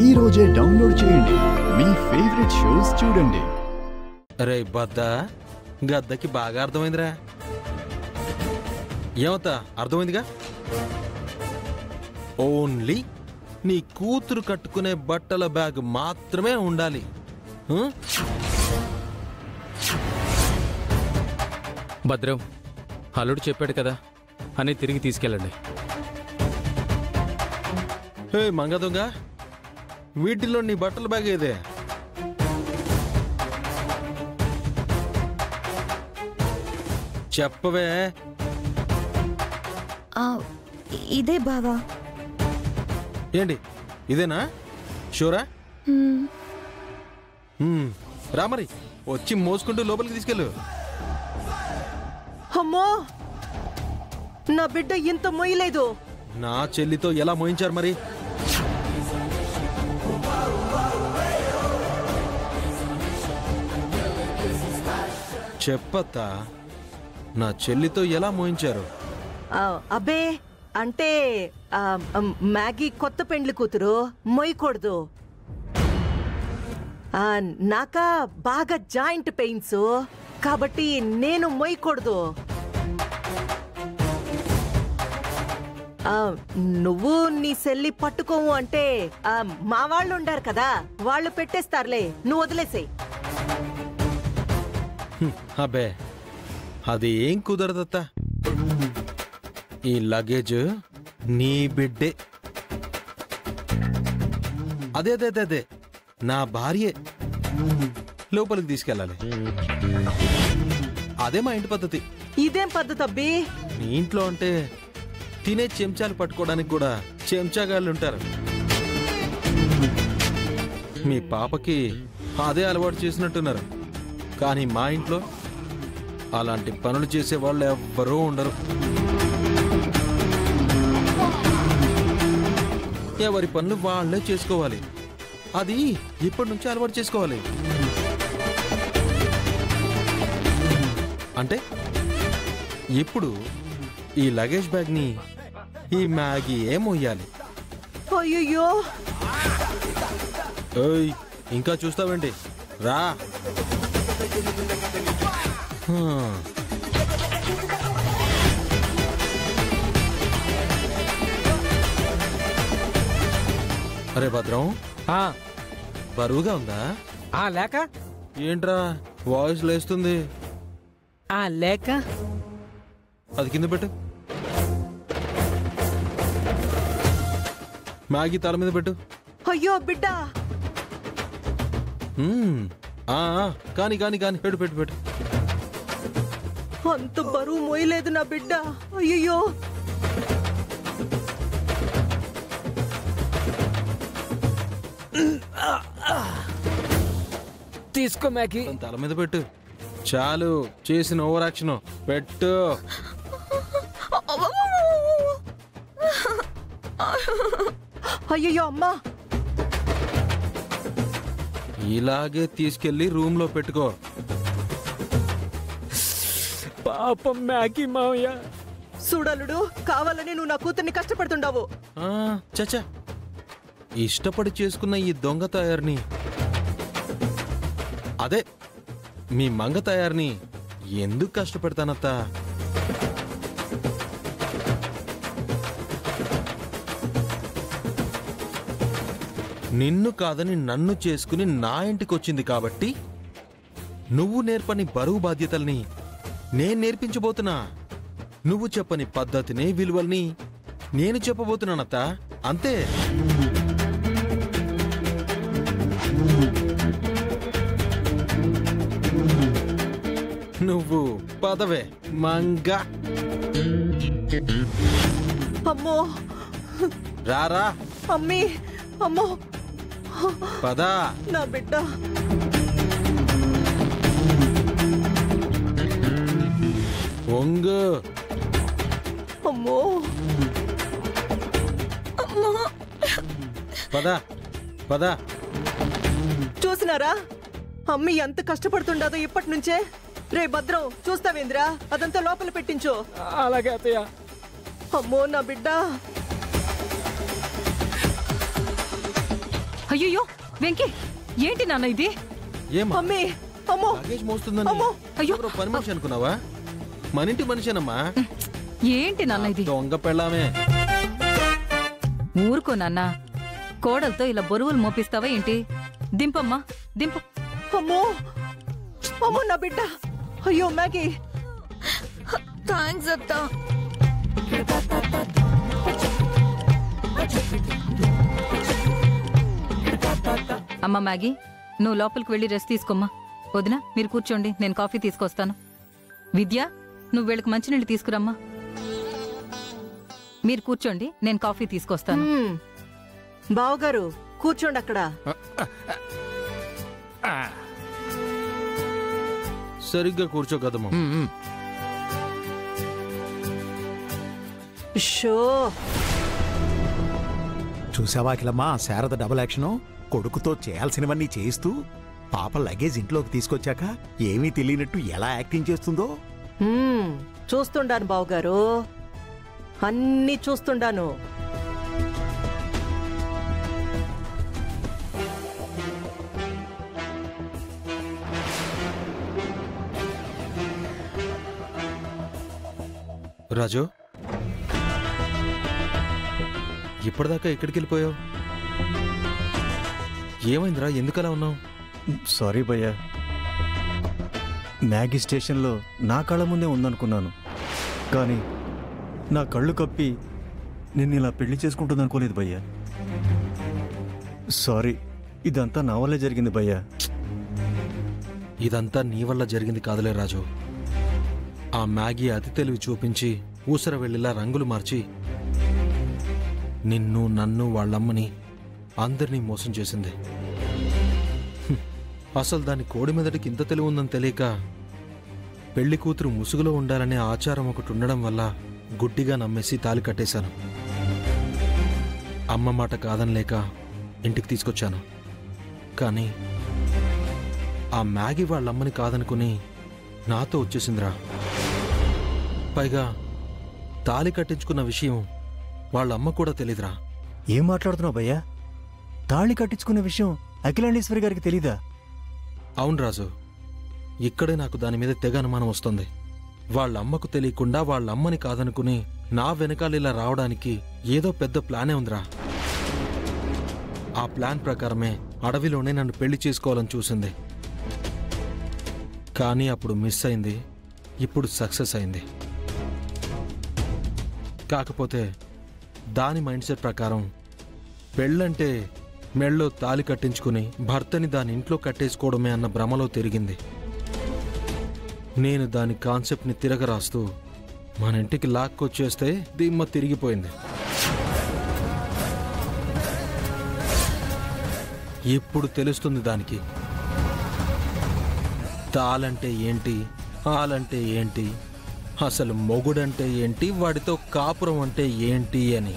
ఈ రోజే డౌన్లోడ్ చేయండి, మీ ఫేవరెట్ షోస్ చూడండి. అరే బద్దా, గద్దకి బాగా అర్థమైందిరా. ఏమవుతా అర్థమైందిగా? ఓన్లీ నీ కూతురు కట్టుకునే బట్టల బ్యాగ్ మాత్రమే ఉండాలి. భద్రం, అల్లుడు చెప్పాడు కదా అని తిరిగి తీసుకెళ్ళండి. హే మంగ దొంగ, వీటిల్లో నీ బట్టల బ్యాగ్ ఏదే? చెప్పవే. ఇదే బావా. ఏంటి ఇదేనా? షూరా? రా మరి, వచ్చి మోసుకుంటూ లోపలికి తీసుకెళ్ళు. అమ్మో, నా బిడ్డ ఇంత మొయ్యలేదు. నా చెల్లితో ఎలా మోయించారు మరి? చెప్పత్తా, నా చెల్లితో ఎలా మోయించారు? అబ్బే, అంటే మ్యాగీ కొత్త పెండ్లి కూతురు మొయ్యకూడదు. నాకా బాగా జాయింట్ పెయిన్స్, కాబట్టి నేను మొయ్యకూడదు. నువ్వు నీ సెల్లి పట్టుకోవు అంటే మా వాళ్ళు ఉండారు కదా, వాళ్ళు పెట్టేస్తారులే, నువ్వు వదిలేసేయ్. అబ్బే, అది ఏం కుదరదత్తా. ఈ లగేజ్ నీ బిడ్డే. అదే అదే అదే నా భార్యే. లోపలికి తీసుకెళ్ళాలి. అదే మా ఇంటి పద్ధతి. ఇదేం పద్ధతి అబ్బి? నీ ఇంట్లో అంటే తినే చెంచాలు పట్టుకోవడానికి కూడా చెంచాగాళ్ళు ఉంటారు. మీ పాపకి అదే అలవాటు చేసినట్టున్నారు. కానీ మా ఇంట్లో అలాంటి పనులు చేసే వాళ్ళు ఎవ్వరూ ఉండరు. ఎవరి పనులు వాళ్ళే చేసుకోవాలి. అది ఇప్పటి నుంచి అలవాటు చేసుకోవాలి. అంటే ఇప్పుడు ఈ లగేజ్ బ్యాగ్ని ఈ మ్యాగీ మోయాలి. అయ్యో, ఇంకా చూస్తావేంటి? రా. అరే భద్రం, బరువుగా ఉందా? లేక ఏంట్రా వాయిస్ లేస్తుంది? లేక అది కింద పెట్టు. మ్యాగీ తల మీద పెట్టు. అయ్యో బిడ్డ. కాని కాని కాని పెట్టు పెట్టు పెట్టు. అంత బరువు మోయలేదు నా బిడ్డ. అయ్యో, తీసుకో మ్యాగీ. తల మీద పెట్టు. చాలు చేసిన ఓవర్ యాక్షన్. పెట్టు. అయ్యో అమ్మా. ఇలాగే తీసుకెళ్లి రూమ్ లో పెట్టుకో. పాపం మ్యాగీ మావయ్య. చూడలుడు, కావాలని నువ్వు నా కూతుర్ని కష్టపడుతుండవు. చచ్చా, ఇష్టపడి చేసుకున్న ఈ దొంగ తయారుని, అదే మీ మంగ తయారుని ఎందుకు కష్టపెడతానత్తా? నిన్ను కాదని నన్ను చేసుకుని నా ఇంటికి వచ్చింది కాబట్టి నువ్వు నేర్పని బరువు బాధ్యతల్ని నేను నేర్పించబోతున్నా. నువ్వు చెప్పని పద్ధతిని, విలువల్ని నేను చెప్పబోతున్నానత్త. అంతే. నువ్వు పదవే మంగ. అమ్మో, రారా. అమ్మీ, అమ్మో, పదా. నా బిడ్డ. ఒంగు. అమ్మో, పదా పదా. చూసినారా అమ్మి ఎంత కష్టపడుతుండదో ఇప్పటి నుంచే. రే భద్రం, చూస్తావేంద్రా, అదంతా లోపల పెట్టించు. అలాగే అత్తయ్య. అమ్మో నా బిడ్డ. అయ్యో వెంకీ, ఏంటి నాన్న ఇది? ఏమా మమ్మీ అమ్మో లగేజ్ మోస్తుందని అమ్మో. అయ్యో. ఎవరో పని మనిషి అనుకున్నావా? మన ఇంటి మనిషేనమ్మా. ఏంటి నాన్న ఇది? దొంగ పెళ్ళామే. ఊరుకో నాన్న, కోడలతో ఇలా బరువులు మోపిస్తావా ఏంటి? దింపమ్మా, దింపు. అమ్మో అమ్మో నా బిడ్డ. అయ్యో మ్యాగీ. థ్యాంక్స్ అత్త. అమ్మా మ్యాగీ, నువ్వు లోపలికి వెళ్ళి రెస్ట్ తీసుకోమ్మా. వదినా, మీరు కూర్చోండి, నేను కాఫీ తీసుకొస్తాను. విద్య, నువ్వు వీళ్ళకి మంచినీళ్ళు తీసుకురమ్మా. మీరు కూర్చోండి, నేను కాఫీ తీసుకొస్తాను. బావగారు కూర్చోండి అక్కడ. సరిగ్గా కూర్చో కదమ్మా. షో చూసావా అఖిలమ్మా, శారద డబుల్ యాక్షను. కొడుకుతో చేయాల్సినవన్నీ చేయిస్తూ పాప లగేజ్ ఇంట్లోకి తీసుకొచ్చాక ఏమీ తెలియనట్టు ఎలా యాక్టింగ్ చేస్తుందో. చూస్తుండాను బావగారు, అన్నీ చూస్తుండాను. రాజు, ఇప్పటిదాకా ఎక్కడికి వెళ్ళిపోయావు? ఏమైందిరా, ఎందుకలా ఉన్నావు? సారీ భయ్యా, మ్యాగీ స్టేషన్లో నా కళ్ళ ముందే ఉందనుకున్నాను, కానీ నా కళ్ళు కప్పి నిన్ను ఇలా పెళ్లి చేసుకుంటుంది అనుకోలేదు భయ్యా. సారీ, ఇదంతా నా వల్లే జరిగింది భయ్యా. ఇదంతా నీ వల్ల జరిగింది కాదులే రాజు. ఆ మ్యాగీ అతి తెలివి చూపించి ఊసర వెళ్ళిలా రంగులు మార్చి నిన్ను, నన్ను, వాళ్ళమ్మని అందరినీ మోసం చేసింది. అసలు దాని కోడి మెదడికి ఇంత తెలివి ఉందని తెలియక పెళ్లి కూతురు ముసుగులో ఉండాలనే ఆచారం ఒకటి ఉండడం వల్ల గుడ్డిగా నమ్మేసి తాలి కట్టేశాను. అమ్మ మాట కాదనిలేక ఇంటికి తీసుకొచ్చాను. కానీ ఆ మ్యాగీ వాళ్ళమ్మని కాదనుకుని నాతో వచ్చేసిందిరా. పైగా తాలి కట్టించుకున్న విషయం వాళ్ళమ్మ కూడా తెలీదురా. ఏం మాట్లాడుతున్నావు భయ్యా? తాళి కట్టించుకునే విషయం అఖిలాండేశ్వరి గారికి తెలీదా? అవును రాజు, ఇక్కడే నాకు దాని మీద తెగ అనుమానం వస్తుంది. వాళ్ళమ్మకు తెలియకుండా వాళ్ళమ్మని కాదనుకుని నా వెనకాల ఇలా రావడానికి ఏదో పెద్ద ప్లానే ఉందిరా. ఆ ప్లాన్ ప్రకారమే అడవిలోనే నన్ను పెళ్లి చేసుకోవాలని చూసింది. కానీ అప్పుడు మిస్ అయింది, ఇప్పుడు సక్సెస్ అయింది. కాకపోతే దాని మైండ్ సెట్ ప్రకారం పెళ్ళంటే మెళ్ళో తాలి కట్టించుకుని భర్తని దాని ఇంట్లో కట్టేసుకోవడమే అన్న భ్రమలో తిరిగింది. నేను దాని కాన్సెప్ట్ని తిరగరాస్తూ మన ఇంటికి లాక్కొచ్చేస్తే దిమ్మ తిరిగిపోయింది. ఇప్పుడు తెలుస్తుంది దానికి తాలంటే ఏంటి, ఆలంటే ఏంటి, అసలు మొగుడంటే ఏంటి, వాడితో కాపురం అంటే ఏంటి అని.